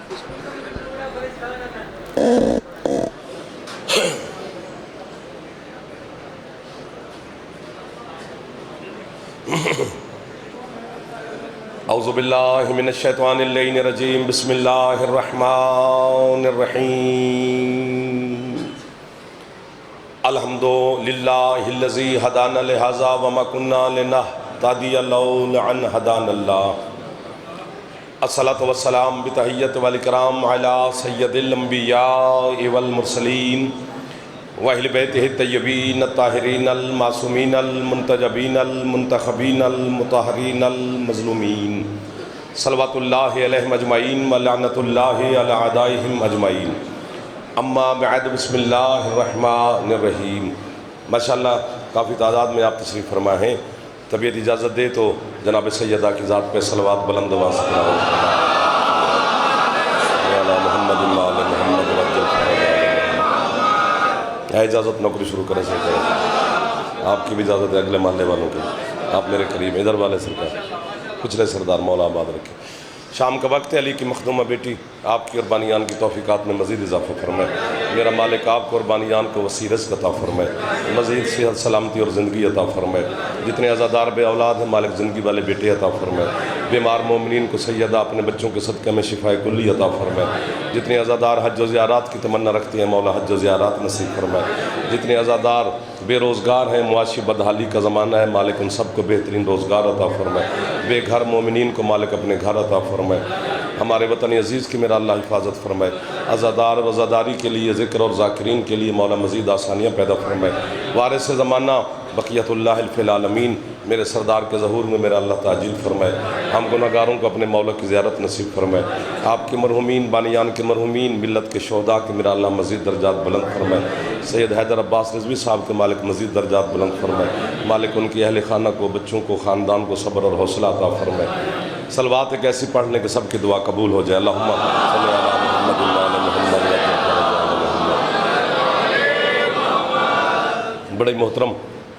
اعوذ باللہ من الشیطان اللعین الرجیم بسم اللہ الرحمن الرحیم الحمدللہ الذی ہدانا لہذا وما کنا لنہتدی لولا ان ہدانا اللہ الصلاۃ والسلام بتحیۃ والاکرام علی سید الانبیاء والمرسلین وَأَهْلِ بَيْتِهِ الطَّيِّبِينَ الطَّاهِرِينَ الْمَعْصُومِينَ الْمُنْتَجَبِينَ الْمُنْتَخَبِينَ الْمُطَهَّرِينَ الْمَظْلُومِينَ صلوات اللہ علیہم اجمعین وَلَعْنَةُ اللہ علی اعدائہم اجمعین اما بعد بسم اللہ الرحمن الرحیم۔ ماشاءاللہ کافی تعداد میں آپ تشریف فرما ہیں، طبیعت اجازت دے تو جناب سیدہ کی ذات پہ صلوات بلند و سلام محمد محمد ہے اجازت نوکری شروع کرنے سے کریں، آپ کی بھی اجازت ہے، اگلے محلے والوں کی، آپ میرے قریب ادھر والے سرکار پچھلے سردار مولا آباد رکھے۔ شام کا وقت ہے، علی کی مخدومہ بیٹی آپ کی اور بانیان کی توفیقات میں مزید اضافہ فرمائے، میرا مالک آپ کو اور بانیان کو وسیع رزق عطا فرمائے، مزید صحت سلامتی اور زندگی عطا فرمائے، جتنے عزادار بے اولاد ہیں مالک زندگی والے بیٹے عطا فرمائے، بیمار مومنین کو سیدہ اپنے بچوں کے صدقے میں شفاء کلی عطا فرمائے، جتنے عزادار حج و زیارات کی تمنا رکھتے ہیں مولا حج و زیارات نصیب فرمائے، جتنے عزادار بے روزگار ہیں، معاشی بدحالی کا زمانہ ہے، مالک ان سب کو بہترین روزگار عطا فرمائے، بے گھر مومنین کو مالک اپنے گھر عطا فرمائے، ہمارے وطن عزیز کی میرا اللہ حفاظت فرمائے، عزادار و عزاداری کے لیے ذکر اور ذاکرین کے لیے مولا مزید آسانیاں پیدا فرمائے، وارث زمانہ بقیت اللہ فی العالمین میرے سردار کے ظہور میں میرا اللہ تعجیل فرمائے، ہم گناہگاروں کو اپنے مولا کی زیارت نصیب فرمائے، آپ کے مرحومین بانیان کے مرحومین ملت کے شہداء کے میرا اللہ مزید درجات بلند فرمائے، سید حیدر عباس رضوی صاحب کے مالک مزید درجات بلند فرمائے، مالک ان کی اہل خانہ کو بچوں کو خاندان کو صبر اور حوصلہ عطا فرمائے، صلوات ایک ایسی پڑھنے کہ سب کی دعا قبول ہو جائے، اللہم صلی علی محمد وعلی محمد۔ بڑے محترم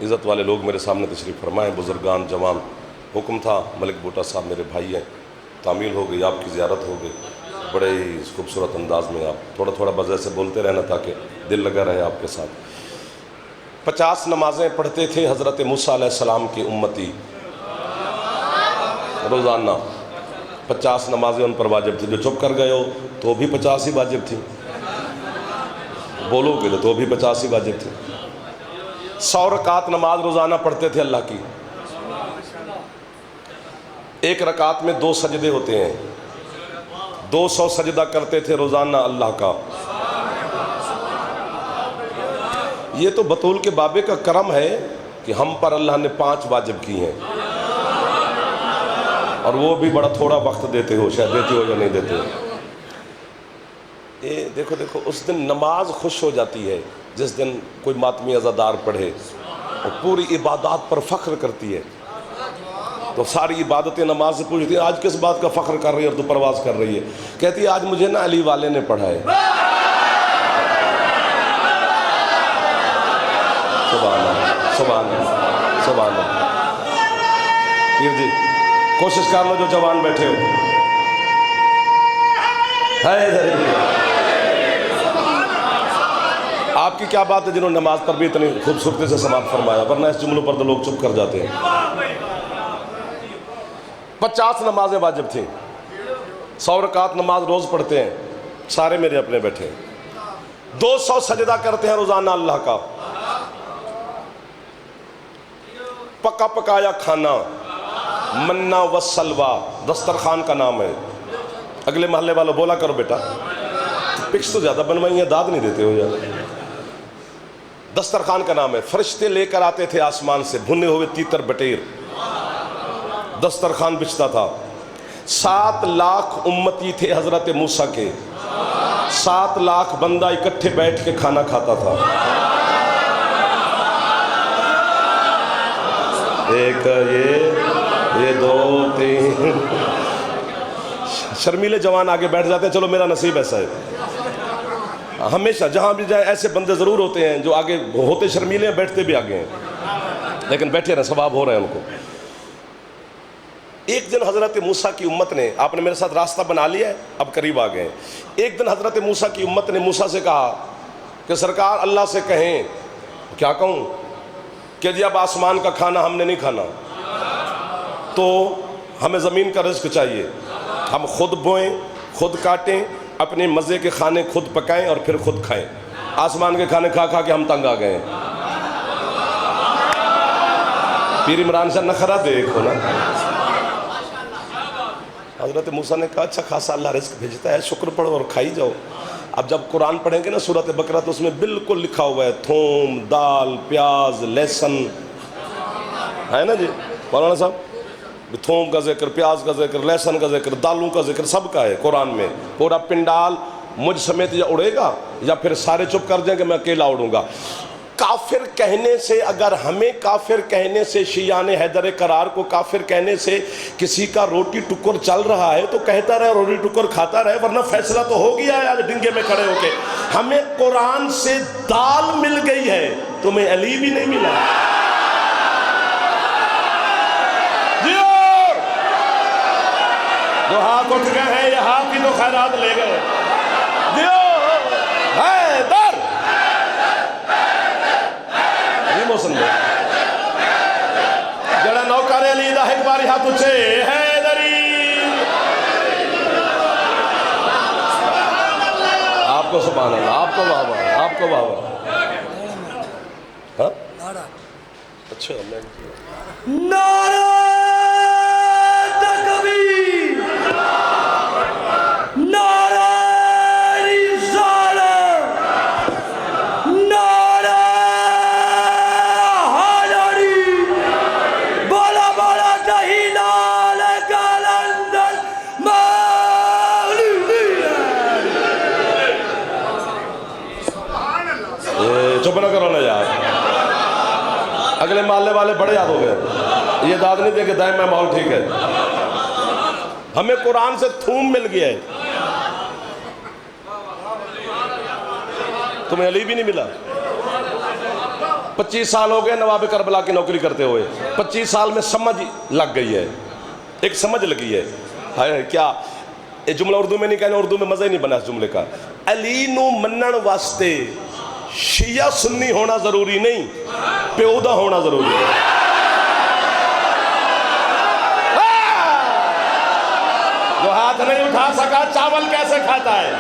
عزت والے لوگ میرے سامنے تشریف فرمائیں، بزرگان جوان، حکم تھا ملک بوٹا صاحب میرے بھائی ہیں، تعمیل ہو گئی، آپ کی زیارت ہو گئی، بڑے ہی خوبصورت انداز میں آپ تھوڑا تھوڑا بزے سے بولتے رہنا تاکہ دل لگا رہے آپ کے ساتھ۔ 50 نمازیں پڑھتے تھے حضرت موسیٰ علیہ السلام کی امتی روزانہ، 50 نمازیں ان پر واجب تھی، جو چپ کر گئے ہو تو بھی 50 ہی واجب تھی، بولو گے تو بھی 50 ہی واجب تھی۔ 100 رکعت نماز روزانہ پڑھتے تھے اللہ کی، ایک رکعت میں 2 سجدے ہوتے ہیں، 200 سجدہ کرتے تھے روزانہ اللہ کا۔ یہ تو بطول کے بابے کا کرم ہے کہ ہم پر اللہ نے 5 واجب کی ہیں، اور وہ بھی بڑا تھوڑا وقت دیتے ہو، شاید دیتے ہو یا نہیں دیتے ہو۔ یہ دیکھو اس دن نماز خوش ہو جاتی ہے جس دن کوئی ماتمی عزادار پڑھے، اور پوری عبادات پر فخر کرتی ہے، تو ساری عبادتیں نماز سے پوچھتی ہیں آج کس بات کا فخر کر رہی ہے اور تو پرواز کر رہی ہے، کہتی ہے آج مجھے نا علی والے نے پڑھا ہے۔ سبحان اللہ سبحان اللہ سبحان اللہ۔ پیر جی کوشش کر لو جو جوان بیٹھے ہو، آپ کی کیا بات ہے جنہوں نے نماز پر بھی اتنی خوبصورتی سے سماعت فرمایا، ورنہ اس جملوں پر تو لوگ چپ کر جاتے ہیں۔ 50 نمازیں واجب تھیں، 100 رکعت نماز روز پڑھتے ہیں، سارے میرے اپنے بیٹھے ہیں، 200 سجدہ کرتے ہیں روزانہ اللہ کا، پکا پکایا کھانا، منا و سلوا دسترخوان کا نام ہے۔ اگلے محلے والوں بولا کرو بیٹا، پکس تو زیادہ بنوائی ہیں، داد نہیں دیتے ہو یار۔ دسترخوان کا نام ہے، فرشتے لے کر آتے تھے آسمان سے بھنے ہوئے تیتر بٹیر، دسترخوان بچھتا تھا۔ 7 لاکھ امتی تھے حضرت موسیٰ کے، 7 لاکھ بندہ اکٹھے بیٹھ کے کھانا کھاتا تھا۔ ایک یہ 2 3 شرمیلے جوان آگے بیٹھ جاتے ہیں، چلو میرا نصیب ایسا ہے، ہمیشہ جہاں بھی جائے ایسے بندے ضرور ہوتے ہیں جو آگے ہوتے شرمیلے ہیں، بیٹھتے بھی آگے ہیں، لیکن بیٹھے رہے ثواب ہو رہے ہیں ان کو۔ ایک دن حضرت موسیٰ کی امت نے، آپ نے میرے ساتھ راستہ بنا لیا ہے، اب قریب آ گئے ہیں، ایک دن حضرت موسیٰ کی امت نے موسیٰ سے کہا کہ سرکار اللہ سے کہیں، کیا کہوں، کہ جی اب آسمان کا کھانا ہم نے نہیں کھانا، تو ہمیں زمین کا رزق چاہیے، ہم خود بوئیں، خود کاٹیں، اپنے مزے کے کھانے خود پکائیں اور پھر خود کھائیں۔ آسمان کے کھانے کھا کھا کے ہم تنگ آ گئے ہیں۔ پیر عمران شاہ نخرہ دیکھو نا۔ حضرت موسیٰ نے کہا اچھا خاصا اللہ رزق بھیجتا ہے، شکر پڑھو اور کھائی جاؤ۔ اب جب قرآن پڑھیں گے نا سورۃ بقرہ تو اس میں بالکل لکھا ہوا ہے تھوم، دال، پیاز، لہسن، ہے نا جی مولانا صاحب، تھوم کا ذکر، پیاز کا ذکر، لہسن کا ذکر، دالوں کا ذکر، سب کا ہے قرآن میں۔ پورا پنڈال مجھ سمیت یا اڑے گا یا پھر سارے چپ کر جائیں کہ میں اکیلا اڑوں گا۔ کافر کہنے سے، اگر ہمیں کافر کہنے سے، شیعان حیدر قرار کو کافر کہنے سے کسی کا روٹی ٹکر چل رہا ہے تو کہتا رہے، روٹی ٹکر کھاتا رہے، ورنہ فیصلہ تو ہو گیا ہے آج ڈنگے میں کھڑے ہو کے۔ ہمیں قرآن سے دال مل گئی ہے، تمہیں علی بھی نہیں ملا۔ جو ہاتھ اٹھ گئے ہیں یہ ہاتھ ہی تو خیرات لے گئے۔ دیو حیدر یہ موسم ہے جڑا نوکر علی دا ایک باری ہاتھ اچھے حیدری۔ آپ کو سبحان اللہ، آپ کو بابا، آپ کو بابا۔ ہاں اچھا نعرہ تکبیر، نعرہ رسالت، نعرہ حیدری، بولا بولا تحیلال کلندر مولوی۔ چپ نہ کرو نا یار، اگلے محلے والے بڑے یاد ہو گئے، یہ داد نہیں دے کہ دائیں میں ماحول ٹھیک ہے۔ ہمیں قرآن سے تھوم مل گیا ہے، تمہیں علی بھی نہیں ملا۔ 25 سال ہو گئے نواب کربلا کی نوکری کرتے ہوئے، 25 سال میں سمجھ لگ گئی ہے، ایک سمجھ لگی ہے۔ کیا یہ جملہ اردو میں نہیں کہنا، اردو میں مزہ ہی نہیں بنا اس جملے کا۔ علی نو منن واسطے شیعہ سنی ہونا ضروری نہیں، پیودہ ہونا ضروری ہے۔ جو ہاتھ نہیں اٹھا سکا چاول کیسے کھاتا ہے؟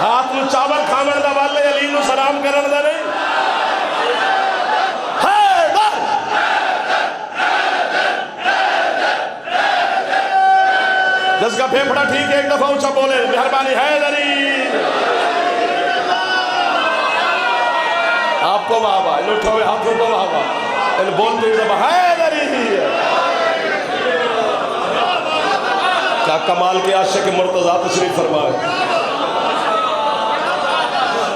ہاتھ نو چاول کھامن دا والے علی نو سلام کرن دا نہیں۔ حیدر جس کا پھیپھڑا ٹھیک ہے ایک دفعہ اونچا بولے مہربانی حیدری۔ آپ کو بابا، ان اٹھو ہوئے ہاتھوں کو بابا، ان بولتے ہوئے زبان حیدری ہی ہے۔ کیا کمال کے عاشق مرتضیٰ تشریف فرمائے،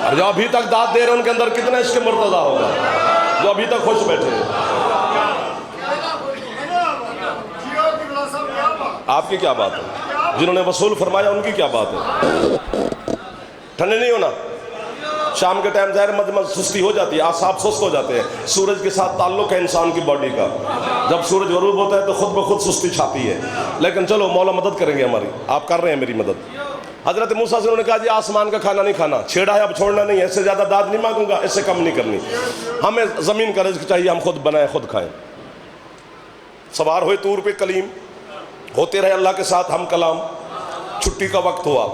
اور جو ابھی تک داد دے رہے ان کے اندر کتنا عشق مرتضیٰ ہوگا، جو ابھی تک خوش بیٹھے ہیں۔ آپ کی کیا بات ہے؟ جنہوں نے وصول فرمایا ان کی کیا بات ہے؟ ٹھنڈے نہیں ہونا، شام کے ٹائم ظاہر مجمع سستی ہو جاتی ہے، اعصاب سست ہو جاتے ہیں، سورج کے ساتھ تعلق ہے انسان کی باڈی کا، جب سورج غروب ہوتا ہے تو خود بخود سستی چھاتی ہے، لیکن چلو مولا مدد کریں گے ہماری، آپ کر رہے ہیں میری مدد۔ حضرت موسیٰ سے انہوں نے کہا جی آسمان کا کھانا نہیں کھانا، چھیڑا ہے اب چھوڑنا نہیں ہے، اس سے زیادہ داد نہیں مانگوں گا، اس سے کم نہیں کرنی، ہمیں زمین کا رزق چاہیے، ہم خود بنائیں خود کھائیں۔ سوار ہوئے طور پہ کلیم، ہوتے رہے اللہ کے ساتھ ہم کلام، چھٹی کا وقت ہوا،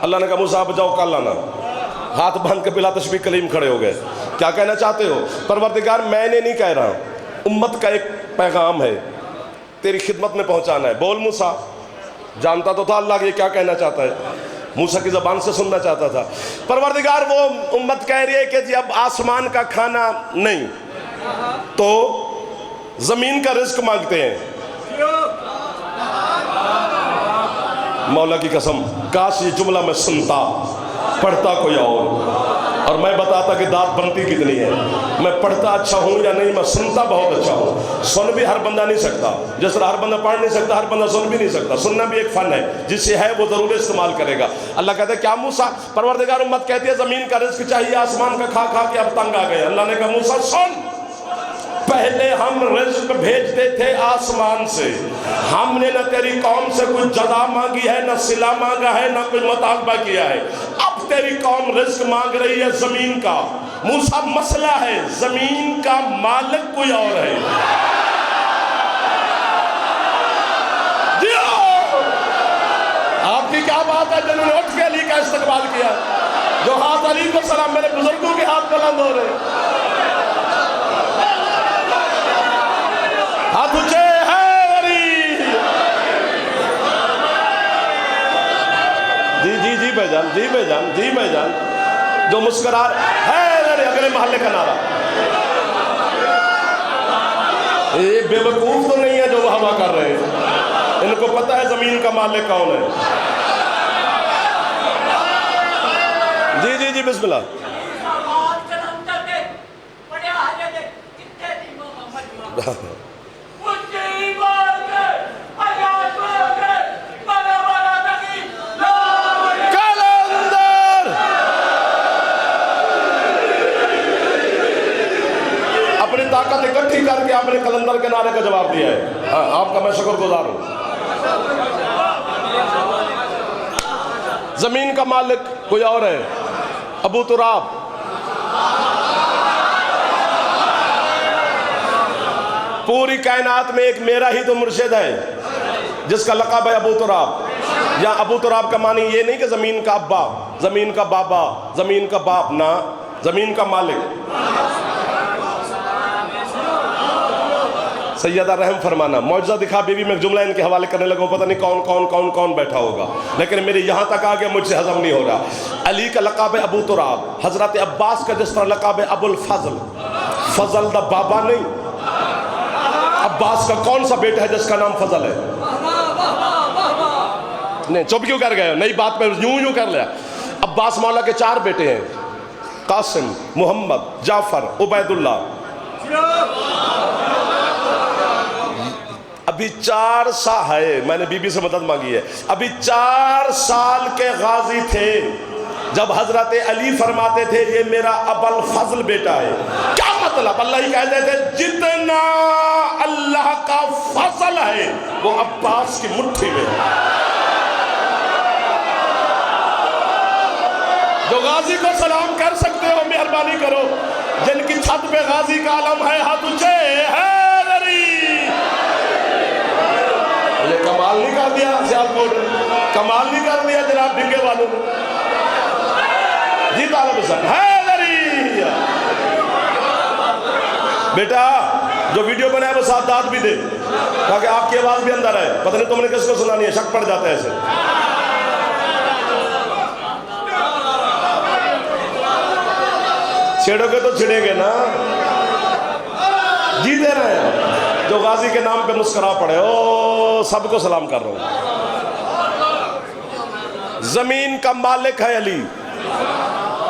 اللہ نے کہا موسیٰ آپ جاؤ کل آنا، ہاتھ باندھ کے بلا تشبیہ کلیم کھڑے ہو گئے۔ کیا کہنا چاہتے ہو؟ پروردگار میں نے نہیں کہہ رہا، امت کا ایک پیغام ہے تیری خدمت میں پہنچانا ہے، بول موسیٰ۔ جانتا تو تھا اللہ کہ یہ کیا کہنا چاہتا ہے، موسیٰ کی زبان سے سننا چاہتا تھا۔ پروردگار وہ امت کہہ رہی ہے کہ جی اب آسمان کا کھانا نہیں تو زمین کا رزق مانگتے ہیں۔ مولا کی قسم کاش یہ جملہ میں سنتا، پڑھتا کوئی اور میں بتاتا کہ داد بنتی کتنی ہے۔ میں پڑھتا اچھا ہوں یا نہیں، میں سنتا بہت اچھا ہوں۔ سن بھی ہر بندہ نہیں سکتا، جس طرح ہر بندہ پڑھ نہیں سکتا ہر بندہ سن بھی نہیں سکتا، سننا بھی ایک فن ہے، جس سے ہے وہ ضرور استعمال کرے گا۔ اللہ کہتے ہیں کیا موسیٰ، پروردگار امت کہتی ہے زمین کا رزق چاہیے، آسمان کا کھا کھا کے اب تنگ آ گئے۔ اللہ نے کہا موسیٰ سن، پہلے ہم رزق بھیجتے تھے آسمان سے، ہم نے نہ تیری قوم سے کوئی جزا مانگی ہے، نہ صلہ مانگا ہے، نہ کوئی مطالبہ کیا ہے۔ اب تیری قوم رزق مانگ رہی ہے زمین کا۔ موسیٰ مسئلہ ہے، زمین کا مالک کوئی اور ہے۔ آپ کی کیا بات ہے جنہوں نے اٹھ کے علی کا استقبال کیا، جو ہاتھ علی کو سلام، میرے بزرگوں کے ہاتھ بلند ہو رہے ہیں، ہاتھ اونچے ہے علی۔ جی بھائی جان، جی بھائی جان، جی بھائی جان، جو مسکرا ہے علی، اگلے محلے کا نعرہ۔ یہ بے وقوف تو نہیں ہے جو وہ ہوا کر رہے ہیں، ان کو پتہ ہے زمین کا مالک کون ہے۔ جی بسم اللہ۔ اپنی طاقت اکٹھی کر کے آپ نے کلندر کے نعرے کا جواب دیا ہے، ہاں آپ کا میں شکر گزار ہوں۔ زمین کا مالک کوئی اور ہے، ابو تراب۔ پوری کائنات میں ایک میرا ہی تو مرشد ہے جس کا لقب ہے ابو تراب۔ یا ابو تراب کا معنی یہ نہیں کہ زمین کا ابا، زمین کا بابا، زمین کا باپ، نہ، زمین کا مالک۔ سیدہ رحم فرمانا، معجزہ دکھا بی بی میں جملہ ان کے حوالے کرنے لگا، پتہ نہیں کون بیٹھا ہوگا، لیکن میرے یہاں تک آگیا مجھ سے ہضم نہیں ہو رہا۔ علی کا لقب ہے ابو تراب، حضرت عباس کا جس طرح لقب ہے ابو الفضل، فضل دا بابا نہیں، عباس کا کون سا بیٹا ہے جس کا نام فضل ہے؟ نہیں، چپ کیوں کر گئے؟ نئی بات پہ یوں کر لیا۔ عباس مولا کے 4 بیٹے ہیں، قاسم، محمد، جعفر، عبید اللہ۔ ابھی 4 سال ہے، میں نے بی بی سے مدد مانگی ہے، ابھی 4 سال کے غازی تھے جب حضرت علی فرماتے تھے یہ میرا ابو الفضل بیٹا ہے۔ کیا مطلب؟ اللہ ہی کہتے تھے جتنا اللہ کا فضل ہے وہ عباس کی مٹھی میں ہے۔ جو غازی کو سلام کر سکتے ہو مہربانی کرو، جن کی چھت پہ غازی کا علم ہے ہاتھ اونچے ہے۔ یہ کمال نہیں کر دیا سیالکوٹ نے، کمال نہیں کر دیا جناب ڈنگے والوں نے؟ جی طالب حسن حیدری بیٹا جو ویڈیو بنایا وہ ساتھ داد بھی دے تاکہ آپ کی آواز بھی اندر آئے، پتہ نہیں تم نے کس کو سنانی ہے، شک پڑ جاتا ہے ایسے۔ چھیڑو گے تو چھڑیں گے نا، جیتے رہے جو غازی کے نام پہ مسکرا پڑے۔ او سب کو سلام کر رہا ہوں۔ زمین کا مالک ہے علی،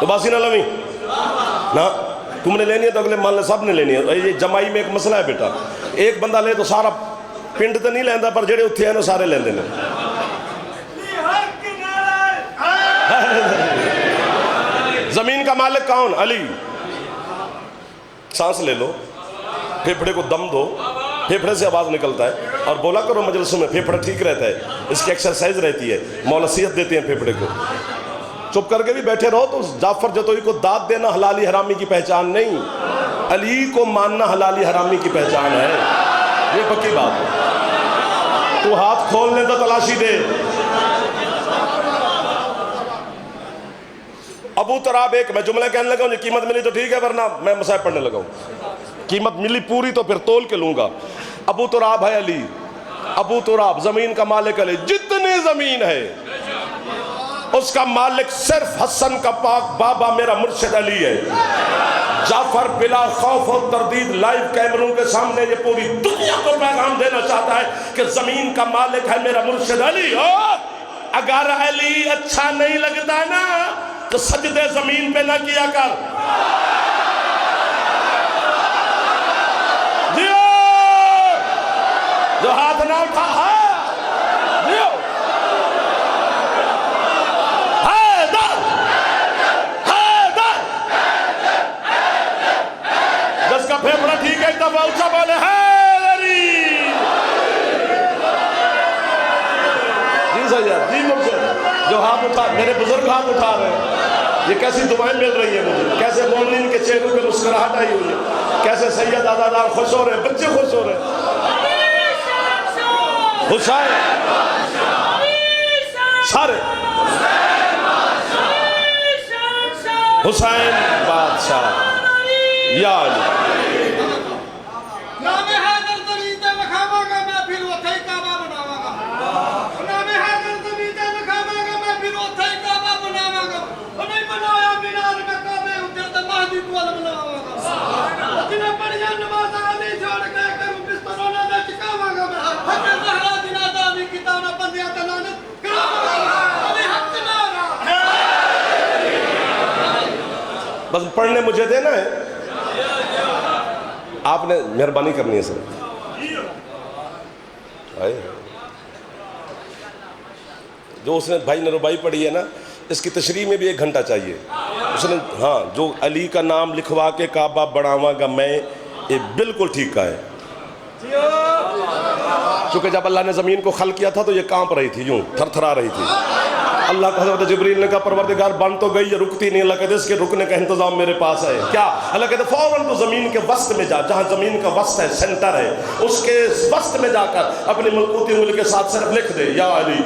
تو باسی نہ لویں نا، تم نے لینی ہے تو اگلے محلے سب نے لینی ہے۔ یہ جمائی میں ایک مسئلہ ہے بیٹا، ایک بندہ لے تو سارا پنڈ تو نہیں لیندہ، پر جڑے اتھے ہیں نا سارے لیندے نے۔ زمین کا مالک کون؟ علی۔ سانس لے لو، پھیپھڑے کو دم دو، پھیپھڑے سے آواز نکلتا ہے، اور بولا کرو مجلسوں میں، پھیپھڑا ٹھیک رہتا ہے، اس کی ایکسرسائز رہتی ہے، مولا صحت دیتے ہیں پھیپھڑے کو۔ چپ کر کے بھی بیٹھے رہو تو جعفر جتوئی کو داد دینا حلالی حرامی کی پہچان نہیں، علی کو ماننا حلالی حرامی کی پہچان ہے، یہ پکی بات ہے۔ تو ہاتھ کھول لے تو تلاشی دے۔ ابو تراب ایک، میں جملہ کہنے لگا ہوں، قیمت ملی تو ٹھیک ہے ورنہ میں مسائب پڑھنے لگا ہوں، قیمت ملی پوری تو پھر تول کے لوں گا۔ ابو تراب ہے علی، ابو تراب زمین کا مالک علی، جتنی زمین ہے اس کا مالک صرف حسن کا پاک بابا میرا مرشد علی ہے۔ جعفر بلا خوف و تردید لائیو کیمروں کے سامنے یہ پوری دنیا کو پیغام دینا چاہتا ہے کہ زمین کا مالک ہے میرا مرشد علی۔ اگر علی اچھا نہیں لگتا نا تو سجدے زمین پہ نہ کیا کر۔ جو ہاتھ نہ اٹھا ہے دیو حیدر حیدر، جس کا پھیپڑا ٹھیک ہے ایک دفعہ میرے بزرگ ہاتھ اٹھا رہے ہیں. یہ کیسی دعائیں مل رہی ہیں مجھے, کیسے مومنین کے چہروں پہ مسکراہٹ آئی ہوئی ہے, کیسے سید عزادار خوش ہو رہے ہیں, بچے خوش ہو رہے ہیں. حسین سارے حسین بادشاہ یا علی. بس پڑھنے مجھے دینا ہے, آپ نے مہربانی کرنی ہے سر. جو اس نے بھائی نے ربائی پڑھی ہے نا, اس کی تشریح میں بھی 1 گھنٹہ چاہیے. اس نے ہاں جو علی کا نام لکھوا کے کعبہ بڑھاواں گا میں, یہ بالکل ٹھیک کا ہے. چونکہ جب اللہ نے زمین کو خلق کیا تھا تو یہ کانپ رہی تھی, یوں تھر تھرا رہی تھی. اللہ کا حضرت جبریل نے کہا پروردگار بن تو گئی, یہ رکتی نہیں. اللہ کہتے اس کے رکنے کا انتظام میرے پاس ہے. کیا اللہ کہتے فوراً تو زمین کے وسط میں جا, جہاں زمین کا وسط ہے, سینٹر ہے, اس کے وسط میں جا کر اپنی ملکوتی انگلی کے ساتھ صرف لکھ دے یا علی.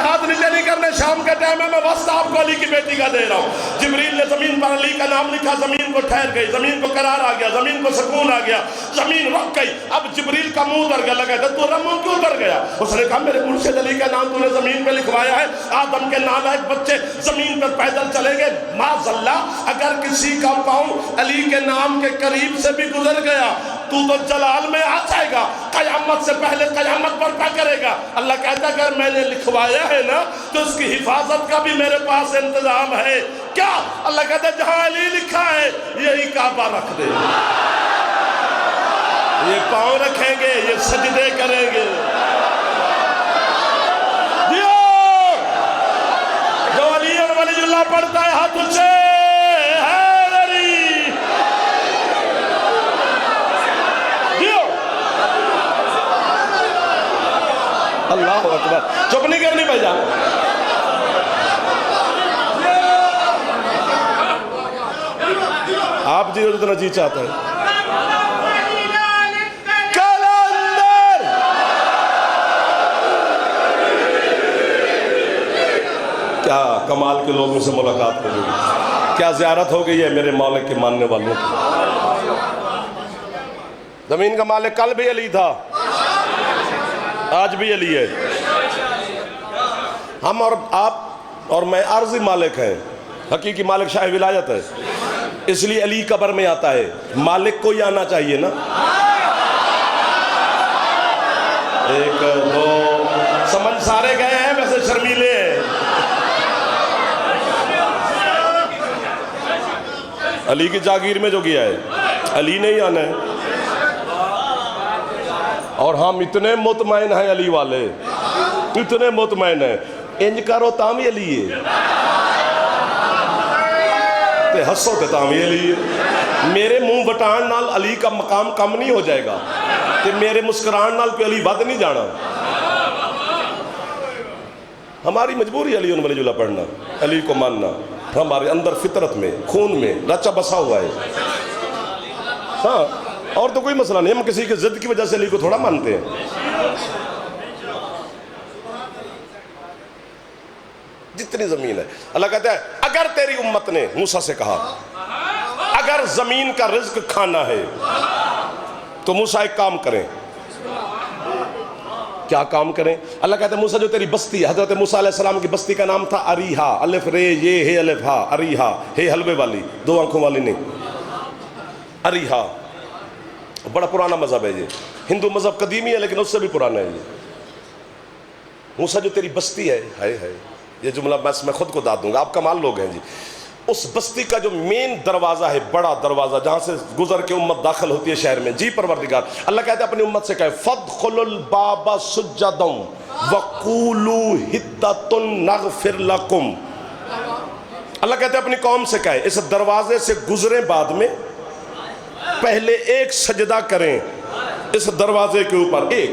ہاتھ نیچے نہیں کرنے, شام کا ٹائم ہے, میں وسط آپ کو علی کی بیٹی کا دے رہا ہوں. جبریل نے زمین پر علی کا نام لکھا, زمین کو ٹھہر گئی, زمین کو قرار آ گیا, زمین کو سکون آ گیا, زمین رک گئی. اب جبریل کا منہ اتر گیا. لگا تو منہ کیوں اتر گیا؟ اس نے کہا میرے مرشد علی کا نام تو نے زمین پہ لکھوایا ہے, آدم کے نالائق بچے زمین پر پیدل چلیں گے. معاذ اللہ اگر کسی کا پاؤں علی کے نام کے قریب سے بھی گزر گیا تو جلال میں آ جائے گا, قیامت سے پہلے قیامت برپا کرے گا. اللہ کہتا ہے اگر میں نے لکھوایا ہے نا تو اس کی حفاظت کا بھی میرے پاس انتظام ہے. کیا اللہ کہتا ہے جہاں علی لکھا ہے یہی کعبہ رکھ دے. یہ پاؤں رکھیں گے, یہ سجدے کریں گے. جو علی اور ولی اللہ پڑھتا ہے ہاتھ اونچے, اللہ اکبر. چپ نہیں کرنی بھائی جان. آپ جی جتنا جی چاہتا ہے. کلندر کیا کمال کے لوگوں سے ملاقات ہو گئی, کیا زیارت ہو گئی ہے میرے مالک کے ماننے والوں کی. زمین کا مالک کل بھی علی تھا, آج بھی علی ہے. ہم اور آپ اور میں عارضی مالک ہیں, حقیقی مالک شاہ ولایت ہے. اس لیے علی قبر میں آتا ہے, مالک کو ہی آنا چاہیے نا. 1 2 سمجھ سارے گئے ہیں, ویسے شرمیلے ہیں. علی کی جاگیر میں جو گیا ہے علی نے ہی آنا ہے. اور ہم اتنے مطمئن ہیں علی والے, اتنے مطمئن ہیں, انج کرو تاں بھی علی ہے, تے ہسو تے تاں بھی علی ہے. میرے منہ وٹان نال علی کا مقام کم نہیں ہو جائے گا, تے میرے مسکران نال پہ علی ود نہیں جانا. ہماری مجبوری علی ولی اللہ پڑھنا, علی کو ماننا, ہمارے اندر فطرت میں خون میں رچا بسا ہوا ہے. ہاں اور تو کوئی مسئلہ نہیں, ہم کسی کی ضد کی وجہ سے علی کو تھوڑا مانتے ہیں. جتنی زمین ہے, اللہ کہتا ہے اگر تیری امت نے موسیٰ سے کہا اگر زمین کا رزق کھانا ہے تو موسیٰ ایک کام کریں. کیا کام کریں؟ اللہ کہتا ہے موسیٰ جو تیری بستی ہے, حضرت موسیٰ علیہ السلام کی بستی کا نام تھا اریحا, الف رے یہ ہے الف ہا, اریحا ہے حلوے والی, 2 آنکھوں والی نہیں. اریحا بڑا پرانا مذہب ہے, یہ ہندو مذہب قدیمی ہے لیکن اس سے بھی پرانا ہے. یہ موسیٰ جو تیری بستی ہے, ہائے ہائے, یہ جملہ میں خود کو داد دوں گا, آپ کمال لوگ ہیں جی. اس بستی کا جو مین دروازہ ہے, بڑا دروازہ جہاں سے گزر کے امت داخل ہوتی ہے شہر میں, جی پروردگار اللہ کہتے ہیں اپنی امت سے کہے فَادْخُلُوا الْبَابَ سُجَّدًا وَقُولُوا حِدَّةٌ نَغْفِرْ لَكُمْ. اللہ کہتے ہیں اپنی قوم سے کہے اس دروازے سے گزریں, بعد میں پہلے ایک سجدہ کریں اس دروازے کے اوپر, ایک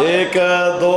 1 2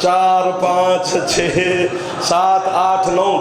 4 5 6 7 8 9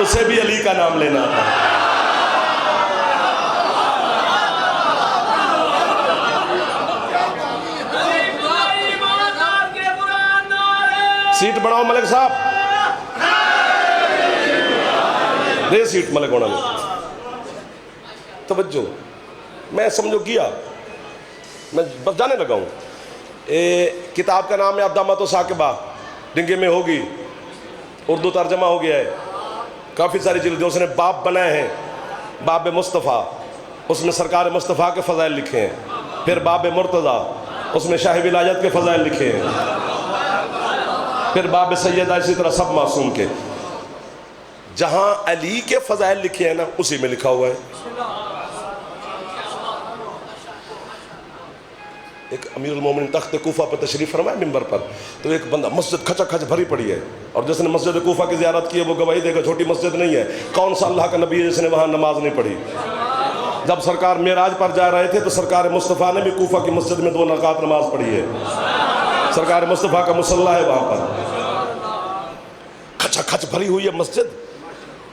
اسے بھی علی کا نام لینا تھا. سیٹ بڑھاؤ ملک صاحب, دے سیٹ ملک ہونا میں. توجہ, میں سمجھو کیا, میں بس جانے لگا ہوں. کتاب کا نام ہے الدامۃ الثاقبہ, ڈنگے میں ہوگی, اردو ترجمہ ہو گیا ہے, کافی ساری جلدیں اس نے باب بنائے ہیں. باب مصطفیٰ, اس میں سرکار مصطفیٰ کے فضائل لکھے ہیں. پھر باب مرتضیٰ, اس میں شاہ ولایت کے فضائل لکھے ہیں. پھر باب سیدہ, اسی طرح سب معصوم کے. جہاں علی کے فضائل لکھے ہیں نا, اسی میں لکھا ہوا ہے. ایک امیر المومنین تخت کوفہ پر تشریف فرمائے ممبر پر, تو ایک بندہ, مسجد کھچا کھچ بھری پڑی ہے, اور جس نے مسجد کوفہ کی زیارت کی ہے وہ گواہی دے گا چھوٹی مسجد نہیں ہے. کون سا اللہ کا نبی ہے جس نے وہاں نماز نہیں پڑھی؟ جب سرکار معراج پر جا رہے تھے تو سرکار مصطفیٰ نے بھی کوفہ کی مسجد میں 2 رکعت نماز پڑھی ہے. سرکار مصطفیٰ کا مصلی ہے وہاں پر, کھچا کھچ بھری ہوئی ہے مسجد.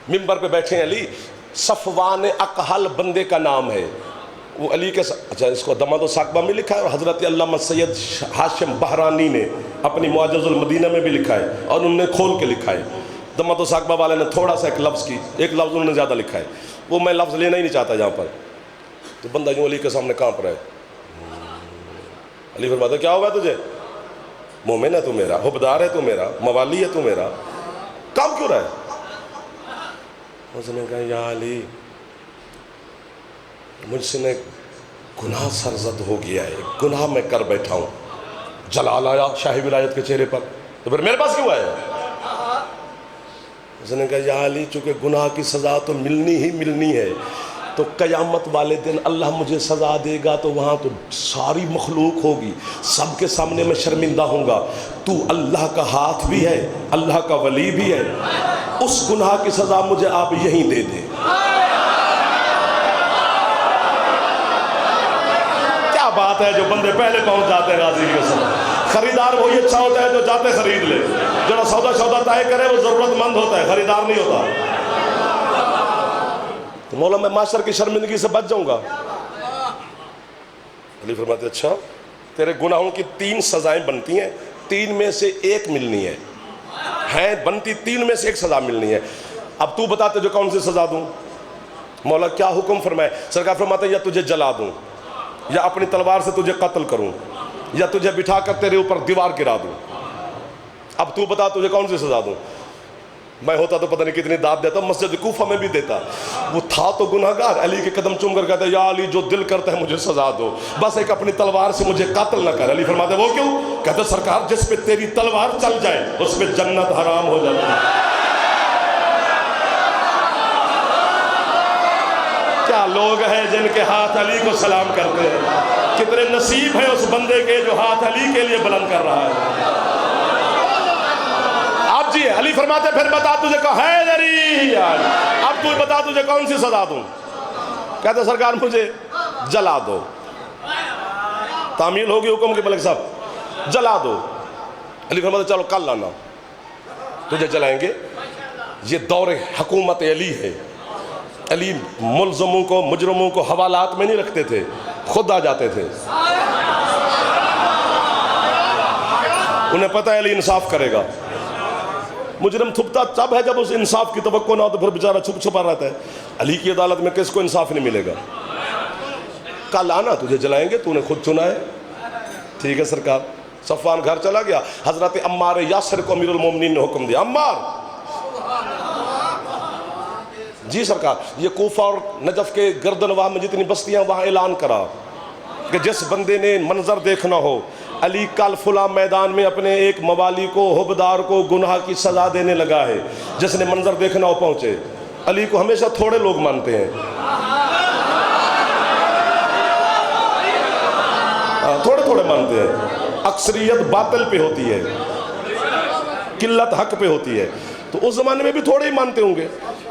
ممبر پہ بیٹھے ہیں علی. صفوان اقحل بندے کا نام ہے, وہ علی کے اچھا, اس کو الدامۃ الثاقبہ میں لکھا ہے, اور حضرت علامہ سید ہاشم بحرانی نے اپنی معجز المدینہ میں بھی لکھا ہے, اور انہوں نے کھول کے لکھا ہے. الدامۃ الثاقبہ والے نے تھوڑا سا ایک لفظ انہوں نے زیادہ لکھا ہے, وہ میں لفظ لینا ہی نہیں چاہتا یہاں پر. تو بندہ یوں علی کے سامنے کانپ رہا ہے. علی فرماتا, کیا ہوگا تجھے؟ مومن ہے تو میرا, حبدار ہے تو میرا, موالی ہے تو میرا, کام کیوں رہا ہے؟ اس نے کہا, یا علی, مجھ سے نے گناہ سرزد ہو گیا ہے, گناہ میں کر بیٹھا ہوں. جلال آیا شاہ ولایت کے چہرے پر, تو پھر میرے پاس کیوں آیا؟ اس نے کہا, یا علی, چونکہ گناہ کی سزا تو ملنی ہی ملنی ہے, تو قیامت والے دن اللہ مجھے سزا دے گا تو وہاں تو ساری مخلوق ہوگی, سب کے سامنے میں شرمندہ ہوں گا. تو اللہ کا ہاتھ بھی ہے, اللہ کا ولی بھی ہے, اس گناہ کی سزا مجھے آپ یہیں دے دیں. کیا بات ہے, جو بندے پہلے پہنچ جاتے ہیں غازی کے ساتھ. خریدار وہی اچھا ہوتا ہے جو جاتے خرید لے, جو سودا طے کرے وہ ضرورت مند ہوتا ہے, خریدار نہیں ہوتا. تو مولا میں معاشر کی شرمندگی سے بچ جاؤں گا. علی فرماتے, اچھا, تیرے گناہوں کی 3 سزائیں بنتی ہیں, 3 میں سے ایک ملنی ہے. بنتی 3 میں سے ایک سزا ملنی ہے. اب تو بتا تجھے کون سی سزا دوں؟ مولا کیا حکم فرمائے؟ سرکار فرماتے, یا تجھے جلا دوں, یا اپنی تلوار سے تجھے قتل کروں, یا تجھے بٹھا کر تیرے اوپر دیوار گرا دوں. اب تو بتا تجھے کون سی سزا دوں؟ میں ہوتا تو پتہ نہیں کتنی داد دیتا, مسجد کوفہ میں بھی دیتا. وہ تھا تو گناہگار, علی کے قدم چوم کر کہتا ہے, یا علی, جو دل کرتا ہے مجھے سزا دو, بس ایک اپنی تلوار سے مجھے قتل نہ کر. علی فرماتے, وہ کیوں؟ کہتے, سرکار, جس پہ تیری تلوار چل جائے اس پہ جنت حرام ہو جاتی ہے. کیا لوگ ہیں جن کے ہاتھ علی کو سلام کرتے ہیں, کتنے نصیب ہیں اس بندے کے جو ہاتھ علی کے لیے بلند کر رہا ہے. اب جی علی فرماتے, پھر بتا تجھے حیدری, اب تو بتا تجھے کون سی سزا دوں؟ کہتے, سرکار مجھے جلا دو. تعمیل ہوگی حکم کے ملک صاحب, جلا دو. علی فرماتے, چلو کل لانا, تجھے جلائیں گے. یہ دور حکومت علی ہے. علی ملزموں کو, مجرموں کو حوالات میں نہیں رکھتے تھے, خود آ جاتے تھے. انہیں پتہ ہے علی انصاف کرے گا. مجرم تھپتا تب ہے جب اس انصاف کی توقع نہ ہو, تو پھر بیچارہ چھپ چھپا رہتا ہے. علی کی عدالت میں کس کو انصاف نہیں ملے گا؟ کل آنا, تجھے جلائیں گے, تو نے خود چنا ہے. ٹھیک ہے سرکار. صفوان گھر چلا گیا. حضرت عمار یاسر کو امیر المومنین نے حکم دیا, عمار, جی سرکار, یہ کوفہ اور نجف کے گردنواہ میں جتنی بستیاں, وہاں اعلان کرا کہ جس بندے نے منظر دیکھنا ہو, علی کل فلاں میدان میں اپنے ایک موالی کو, حبدار کو گناہ کی سزا دینے لگا ہے, جس نے منظر دیکھنا ہو پہنچے. علی کو ہمیشہ تھوڑے لوگ مانتے ہیں, تھوڑے تھوڑے مانتے ہیں. اکثریت باطل پہ ہوتی ہے, قلت حق پہ ہوتی ہے. تو اس زمانے میں بھی تھوڑے ہی مانتے ہوں گے.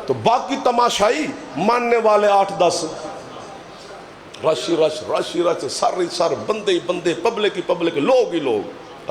تو باقی تماشائی ماننے والے 8-10, رش رش رش رش, سر ہی سر, بندے ہی بندے, پبلک ہی پبلک, لوگ ہی لوگ.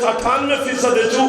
98%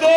2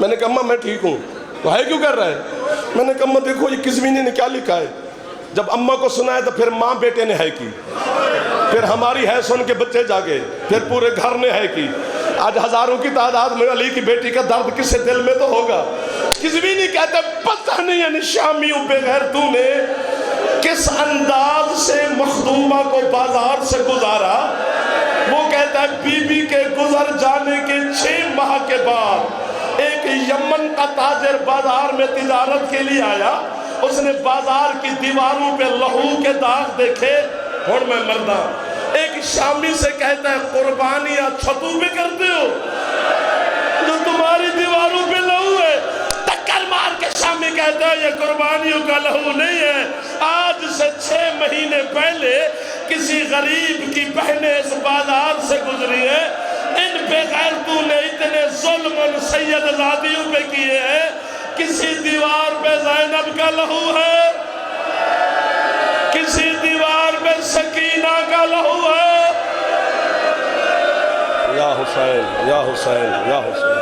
میں نے کہا اماں میں ٹھیک ہوں، تو ہے کیوں کر رہا ہے؟ میں نے کہا اماں دیکھو یہ کس مہینے نے کیا لکھا ہے۔ جب اماں کو سنایا تو پھر ماں بیٹے نے ہے کی، پھر ہماری ہے سن کے بچے جاگے، پھر پورے گھر نے ہے کی۔ آج ہزاروں کی تعداد میں علی کی بیٹی کا درد کس سے دل میں تو ہوگا۔ کسی بھی نہیں کہتا پتہ نہیں یعنی شامیوں بغیر تو نے کس انداز سے مخدومہ کو بازار سے گزارا۔ وہ کہتا ہے بی بی کے گزر جانے کے 6 ماہ کے بعد ایک یمن کا تاجر بازار میں تجارت کے لیے آیا، اس نے بازار کی دیواروں پہ لہو کے داغ دیکھے، اور میں مردہ۔ ایک شامی سے کہتا ہے قربانیاں چھتو پہ کرتے ہو جو تمہاری دیواروں پہ لہو ہے؟ ٹکر مار کے شامی کہتا ہے یہ قربانیوں کا لہو نہیں ہے، آج سے 6 مہینے پہلے کسی غریب کی بہنیں اس بازار سے گزری ہیں، ان بے غیرتوں نے اتنے ظلم ان سید زادیوں پہ کیے ہیں، کسی دیوار پہ زینب کا لہو ہے، کسی دیوار پہ سکینہ کا لہو ہے۔ یا حسین یا حسین یا حسین۔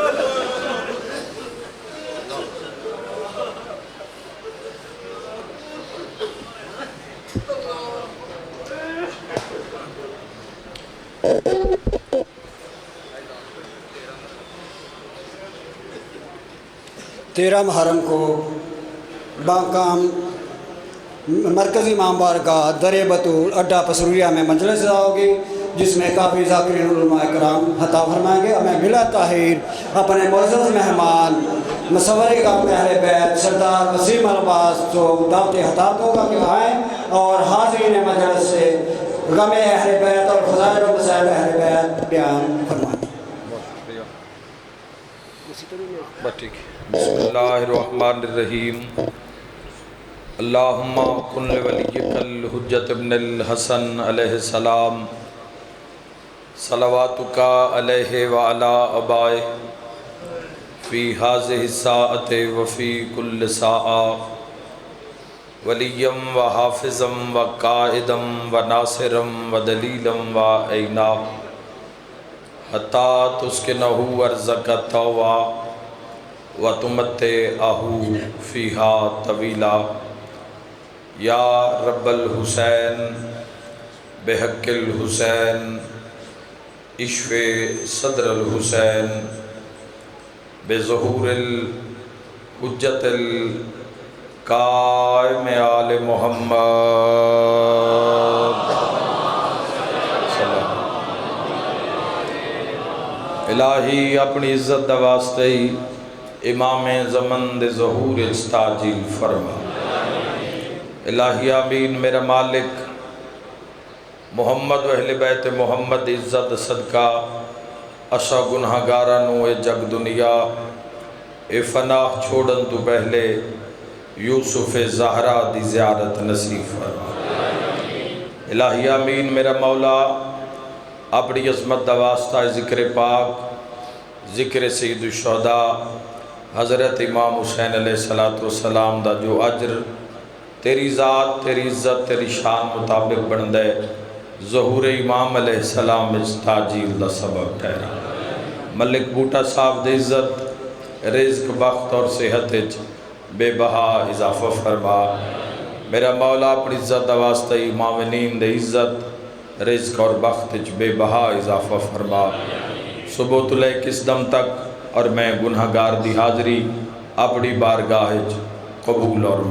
تیرہ محرم کو باقام مرکزی امام بارگاہ در بطول اڈا پسروریا میں مجلس ہوگی، جس میں کافی ذاکرین علماء کرام خطاب فرمائیں گے۔ ہمیں بلا تاخیر اپنے معزز مہمان مصور گام اہل بیت سردار وسیم العباس کو دعوت خطاب ہوگا کہ آئیں اور حاضرین مجلس سے غم اہل بیت اور فضائل و مسائل اہل بیت بیان فرمائیں۔ بسم اللہ الرحمن الرحیم۔ اللہم کن لولیک الحجت ابن الحسن علیہ السلام صلواتک علیہ وعلا آبائہ فی ہذہ الساعۃ وفی کل ساعہ ولیم و حافظم و قائدم و ناصرم و دلیلم و عینا حتی تسکنہ ارضک طوعا وَتُمَتِّعَهُ فِيهَا طَوِيلًا یا رب الحسین بحق الحسین اشف صدر الحسین بظہور الحجت القائم آل محمد۔ الہی اپنی عزت دا واسطے ہی امام زمن دے ظہور استعجیل فرما۔ الہی آمین۔ میرا مالک محمد و اہل بیت محمد عزت صدقہ اشا گناہگاراں نو اے جگ دنیا اے فناہ چھوڑن تو پہلے یوسف زہرا دی زیارت نصیب فرما۔ الہی آمین۔ میرا مولا اپنی عظمت دا واسطہ ذکر پاک، ذکر سید الشہداء حضرت امام حسین علیہ السلام دا جو اجر تیری ذات تیری عزت تیری شان مطابق بن دے، ظہور امام علیہ السلام استعجیل دا سبب ٹھہرا۔ ملک بوٹا صاحب دے عزت رزق بخت اور صحت بے بہا اضافہ فرما۔ میرا مولا اپنی عزت دا واسطہ معاونین دے عزت رزق اور بخت بے بہا اضافہ فرما۔ صبح تو لے کس دم تک اور میں گناہگار دی حاضری اپنی بارگاہ قبول اور